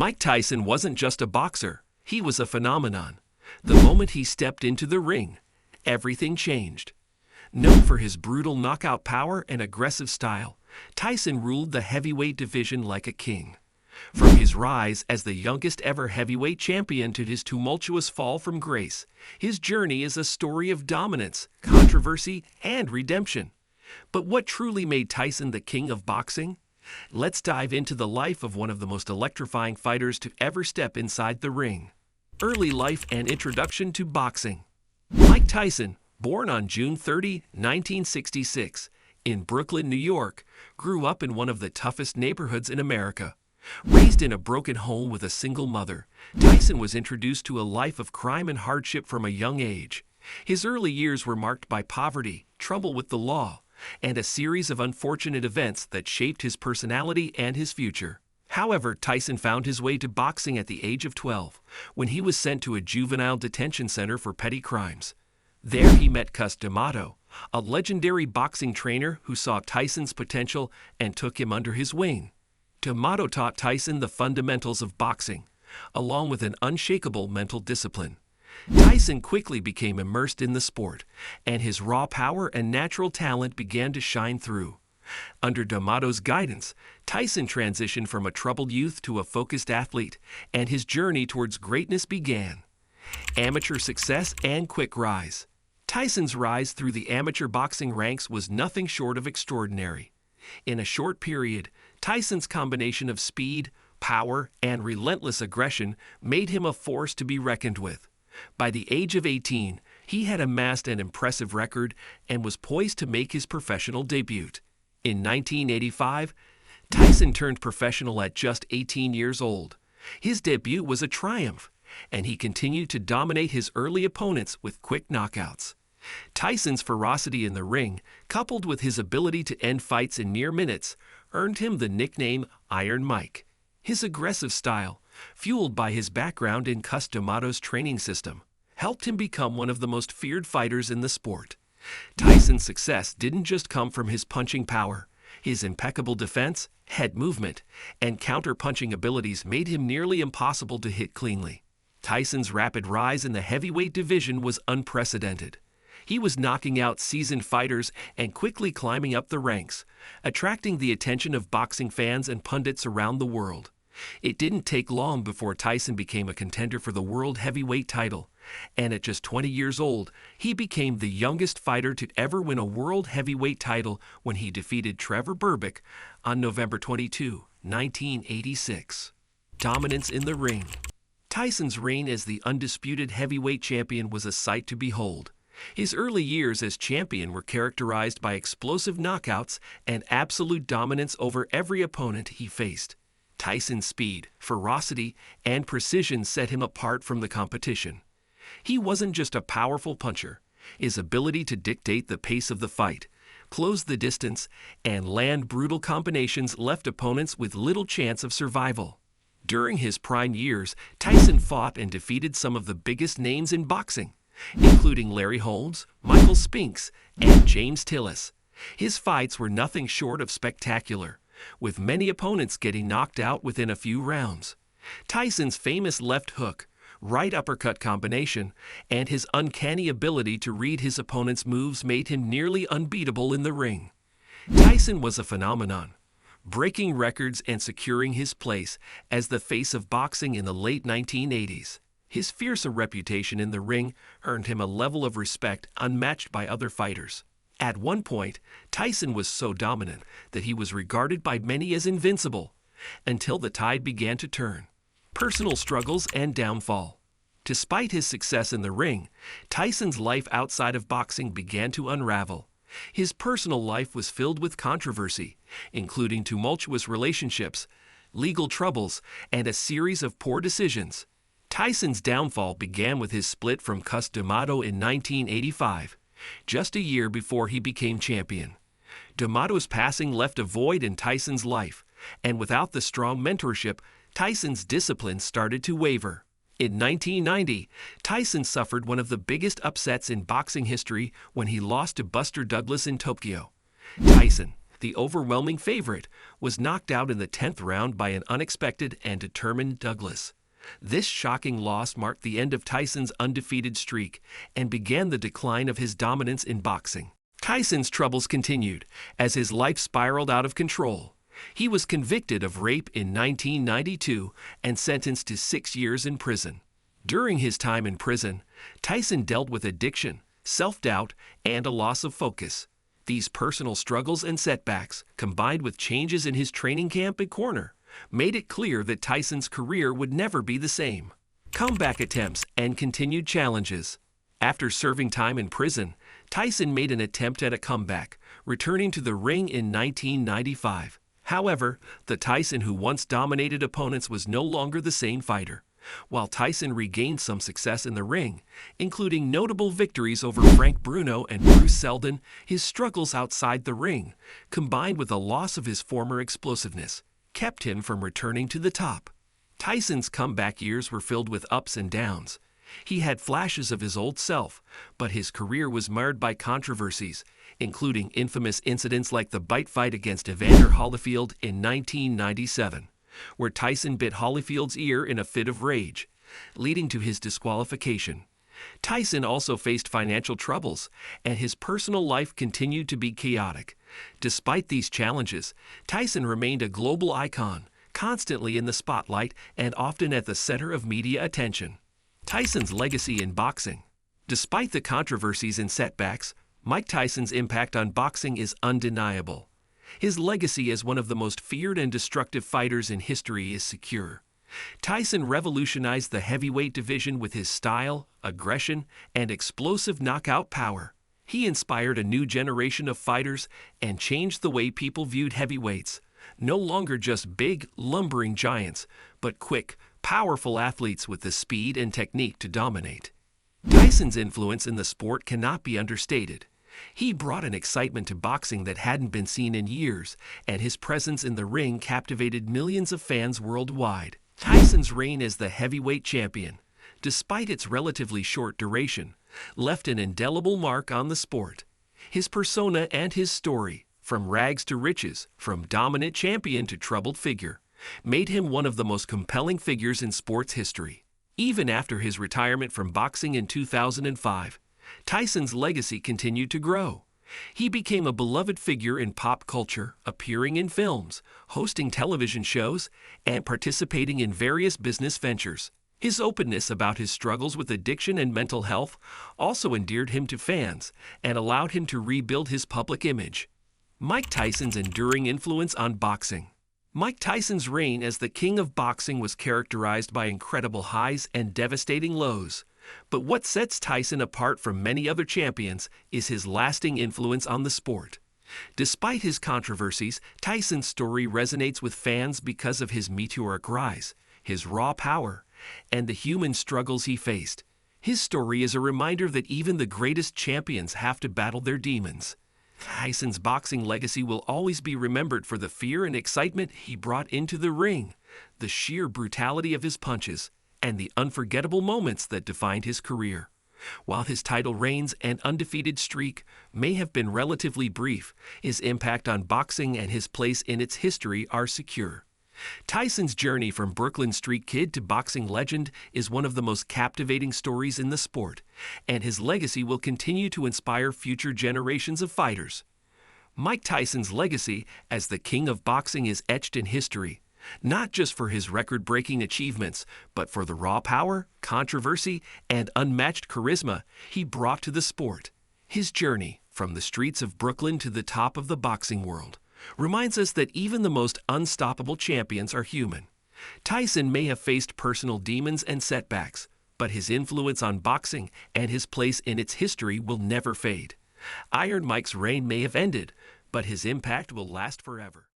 Mike Tyson wasn't just a boxer, he was a phenomenon. The moment he stepped into the ring, everything changed. Known for his brutal knockout power and aggressive style, Tyson ruled the heavyweight division like a king. From his rise as the youngest ever heavyweight champion to his tumultuous fall from grace, his journey is a story of dominance, controversy, and redemption. But what truly made Tyson the king of boxing? Let's dive into the life of one of the most electrifying fighters to ever step inside the ring. Early life and introduction to boxing. Mike Tyson, born on June 30, 1966, in Brooklyn, New York, grew up in one of the toughest neighborhoods in America. Raised in a broken home with a single mother, Tyson was introduced to a life of crime and hardship from a young age. His early years were marked by poverty, trouble with the law, and a series of unfortunate events that shaped his personality and his future. However, Tyson found his way to boxing at the age of 12, when he was sent to a juvenile detention center for petty crimes. There he met Cus D'Amato, a legendary boxing trainer who saw Tyson's potential and took him under his wing. D'Amato taught Tyson the fundamentals of boxing, along with an unshakable mental discipline. Tyson quickly became immersed in the sport, and his raw power and natural talent began to shine through. Under D'Amato's guidance, Tyson transitioned from a troubled youth to a focused athlete, and his journey towards greatness began. Amateur success and quick rise. Tyson's rise through the amateur boxing ranks was nothing short of extraordinary. In a short period, Tyson's combination of speed, power, and relentless aggression made him a force to be reckoned with. By the age of 18, he had amassed an impressive record and was poised to make his professional debut. In 1985, Tyson turned professional at just 18 years old. His debut was a triumph, and he continued to dominate his early opponents with quick knockouts. Tyson's ferocity in the ring, coupled with his ability to end fights in mere minutes, earned him the nickname Iron Mike. His aggressive style, fueled by his background in Cus D'Amato's training system, helped him become one of the most feared fighters in the sport. Tyson's success didn't just come from his punching power. His impeccable defense, head movement, and counter-punching abilities made him nearly impossible to hit cleanly. Tyson's rapid rise in the heavyweight division was unprecedented. He was knocking out seasoned fighters and quickly climbing up the ranks, attracting the attention of boxing fans and pundits around the world. It didn't take long before Tyson became a contender for the world heavyweight title, and at just 20 years old, he became the youngest fighter to ever win a world heavyweight title when he defeated Trevor Berbick on November 22, 1986. Dominance in the ring. Tyson's reign as the undisputed heavyweight champion was a sight to behold. His early years as champion were characterized by explosive knockouts and absolute dominance over every opponent he faced. Tyson's speed, ferocity, and precision set him apart from the competition. He wasn't just a powerful puncher. His ability to dictate the pace of the fight, close the distance, and land brutal combinations left opponents with little chance of survival. During his prime years, Tyson fought and defeated some of the biggest names in boxing, including Larry Holmes, Michael Spinks, and James Tillis. His fights were nothing short of spectacular, with many opponents getting knocked out within a few rounds. Tyson's famous left hook, right uppercut combination, and his uncanny ability to read his opponent's moves made him nearly unbeatable in the ring. Tyson was a phenomenon, breaking records and securing his place as the face of boxing in the late 1980s. His fearsome reputation in the ring earned him a level of respect unmatched by other fighters. At one point, Tyson was so dominant that he was regarded by many as invincible, until the tide began to turn. Personal struggles and downfall. Despite his success in the ring, Tyson's life outside of boxing began to unravel. His personal life was filled with controversy, including tumultuous relationships, legal troubles, and a series of poor decisions. Tyson's downfall began with his split from Cus D'Amato in 1985, just a year before he became champion. D'Amato's passing left a void in Tyson's life, and without the strong mentorship, Tyson's discipline started to waver. In 1990, Tyson suffered one of the biggest upsets in boxing history when he lost to Buster Douglas in Tokyo. Tyson, the overwhelming favorite, was knocked out in the 10th round by an unexpected and determined Douglas. This shocking loss marked the end of Tyson's undefeated streak and began the decline of his dominance in boxing. Tyson's troubles continued as his life spiraled out of control. He was convicted of rape in 1992 and sentenced to 6 years in prison. During his time in prison, Tyson dealt with addiction, self-doubt, and a loss of focus. These personal struggles and setbacks, combined with changes in his training camp and corner, made it clear that Tyson's career would never be the same. Comeback attempts and continued challenges. After serving time in prison, Tyson made an attempt at a comeback, returning to the ring in 1995. However, the Tyson who once dominated opponents was no longer the same fighter. While Tyson regained some success in the ring, including notable victories over Frank Bruno and Bruce Seldon, his struggles outside the ring, combined with a loss of his former explosiveness, kept him from returning to the top. Tyson's comeback years were filled with ups and downs. He had flashes of his old self, but his career was marred by controversies, including infamous incidents like the bite fight against Evander Holyfield in 1997. Where Tyson bit Holyfield's ear in a fit of rage, leading to his disqualification. Tyson also faced financial troubles, and his personal life continued to be chaotic. Despite these challenges, Tyson remained a global icon, constantly in the spotlight and often at the center of media attention. Tyson's legacy in boxing. Despite the controversies and setbacks, Mike Tyson's impact on boxing is undeniable. His legacy as one of the most feared and destructive fighters in history is secure. Tyson revolutionized the heavyweight division with his style, aggression, and explosive knockout power. He inspired a new generation of fighters and changed the way people viewed heavyweights, no longer just big, lumbering giants, but quick, powerful athletes with the speed and technique to dominate. Tyson's influence in the sport cannot be understated. He brought an excitement to boxing that hadn't been seen in years, and his presence in the ring captivated millions of fans worldwide. Tyson's reign as the heavyweight champion, despite its relatively short duration, left an indelible mark on the sport. His persona and his story, from rags to riches, from dominant champion to troubled figure, made him one of the most compelling figures in sports history. Even after his retirement from boxing in 2005, Tyson's legacy continued to grow. He became a beloved figure in pop culture, appearing in films, hosting television shows, and participating in various business ventures. His openness about his struggles with addiction and mental health also endeared him to fans and allowed him to rebuild his public image. Mike Tyson's enduring influence on boxing. Mike Tyson's reign as the king of boxing was characterized by incredible highs and devastating lows. But what sets Tyson apart from many other champions is his lasting influence on the sport. Despite his controversies, Tyson's story resonates with fans because of his meteoric rise, his raw power, and the human struggles he faced. His story is a reminder that even the greatest champions have to battle their demons. Tyson's boxing legacy will always be remembered for the fear and excitement he brought into the ring, the sheer brutality of his punches, and the unforgettable moments that defined his career. While his title reigns and undefeated streak may have been relatively brief, his impact on boxing and his place in its history are secure. Tyson's journey from Brooklyn street kid to boxing legend is one of the most captivating stories in the sport, and his legacy will continue to inspire future generations of fighters. Mike Tyson's legacy as the king of boxing is etched in history, not just for his record-breaking achievements, but for the raw power, controversy, and unmatched charisma he brought to the sport. His journey, from the streets of Brooklyn to the top of the boxing world, reminds us that even the most unstoppable champions are human. Tyson may have faced personal demons and setbacks, but his influence on boxing and his place in its history will never fade. Iron Mike's reign may have ended, but his impact will last forever.